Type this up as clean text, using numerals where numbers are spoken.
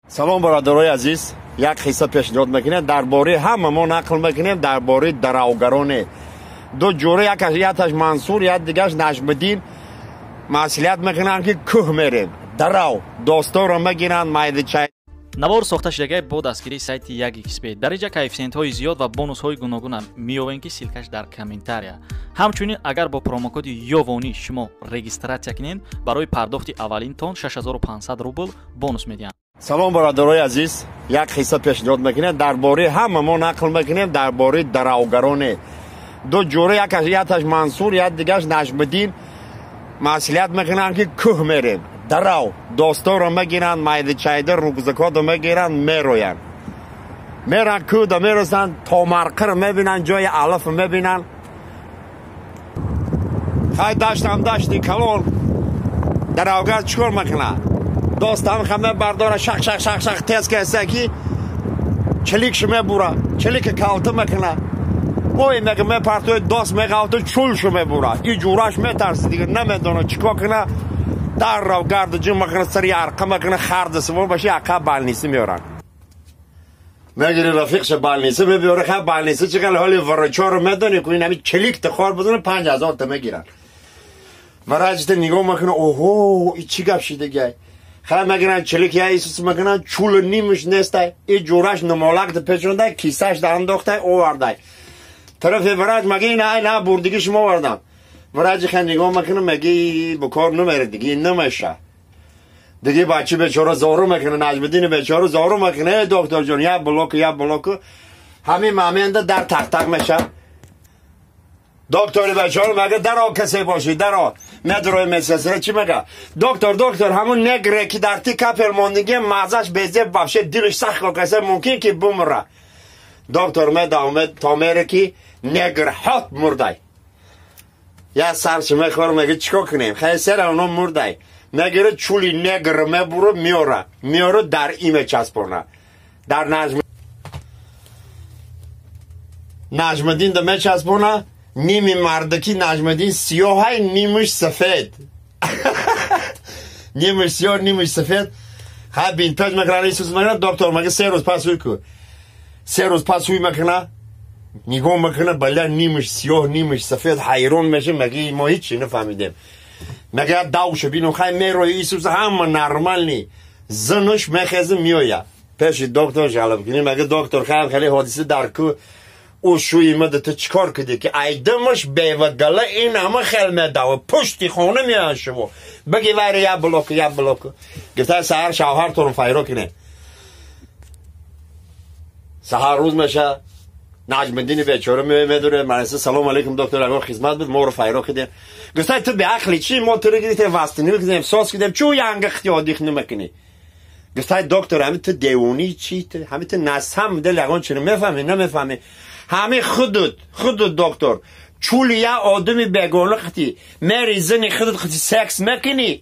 سلام برادرای عزیز، یک قصه پیشنهاد میکنم درباره همه ما نقل میکنیم درباره دراوگران دو جوره، یکش منصور یک دیگهش نجم الدین مسئولیت میکنن که کوه میریم دراو دوستا رو میگیرن میدچای навор сохта шудагии бо дастгирии сайти 1xp дариҷа коэффициентҳои зиёд ва бонусҳои гуногуна меёбем ки силкаш дар комментария. ҳамчунин агар бо промокоди ёвонӣ шумо регистратсия кунед барои пардохти аввалинтон 6500 рубл бонус медиҳанд. салом бародарои азиз, як қисса пешниҳод мекунем дарбораи ҳама мо нақл мекунем дарбораи даровгароне ду ҷура, якаш мансур як дигаш нажм алдин маслиҳат мекунанд ки кӯҳ мерем дарав достонро мегиранд майдачайда рӯгзакотро мегиранд мероянд меран кӯда мерасанд томарқиро мебинанд ҷои алафро мебинанд хай даштам дашти калон даравгар чикор мекунад достам хаме бардора шах шах шах шах тез кеса ки чиликшо мебура чилик калта мекунад ой мега мепартои дост меғавта чулшо мебура и ҷураш метарси дигар намедона чикор кунад даррав гарду ҷим мекунад сари арқа мекунад харда савор баши ақа балниси меоранд мегири рафиқша балниси мебиёра ха балниси чӣ қадр ҳоли варачоро медони ку ин ҳами чиликта хор бизони 5000 та мегиранд вараҷита нигоҳ мекунад оҳо и чӣ гап шидагай ха мегиранд чилик я исус мекунанд чула нимаш нестай и ҷураш намолакта пешондай кисаш да андохтай овардай тарафи вараҷ маги ин ай на бурдиги шумо вардам вараҷи ха нигоҳ мекунад маги бо кор намерад диги ин намеша دیگه بچه بیچاره زارو میکنه نجم الدین بیچاره زارو میکنه دکتر جان یا بلوک همین مامینده در تق تق میشه دکتر بیچاره مگه درا کسی باشی درا ندروی میسسره چی میگه دکتر همون نگره که در تی کپل موندگی مغزش بیزه باشه دلش سخت کسی ممکن که بمره دکتر میدامه تا میره که نگر حت مرده یا سرش میخوره میگه چیکار کنیم خیلی سر اونو مرده نگره چولی نگر میبره میاره در ایمه چسبونه در نجم الدین ده میچسبونه نیمی مردکی نجم الدین سیاه نیمش سفید نیمش سیاه نیمش سفید خب بین پج میکنه ایسوس میکنه دکتر مگه 3 روز پس ہوی که 3 روز پس ہوی میکنه نگاه میکنه بله نیمش سیاه نیمش سفید حیران میشه مگه ما هیچی نفهمیدیم مگه داوشو بینو خیلی میروی ایسوس همه نرمال نی زنش میخزه میویا پیش دکتر جلب کنی مگه دکتر خیلی حادثه در که او شوی مده تو چکار کدی که ایدمش بیوگله این همه خیلی میداوه پشتی خونه میان شما بگی ویره یا بلوک گفته سهر شوهر تو رو فایرو کنه سهر روز میشه نجم الدین بیچاره میدوره مرسه سلام علیکم دکتر اگر خدمت بده ما رو فایرو کردیم گفته تو به عقلی چی ما تو رو گرفتیم واسطه کردیم احساس کردیم چو ینگ اختیادیخ نمیکنی گفته دکتر همین تو دیوانی چی تو همین تو نسهم دل یگان چی نمیفهمی همین خودت دکتر چولی یا آدمی بگونه خطی مری زنی خودت خطی سکس میکنی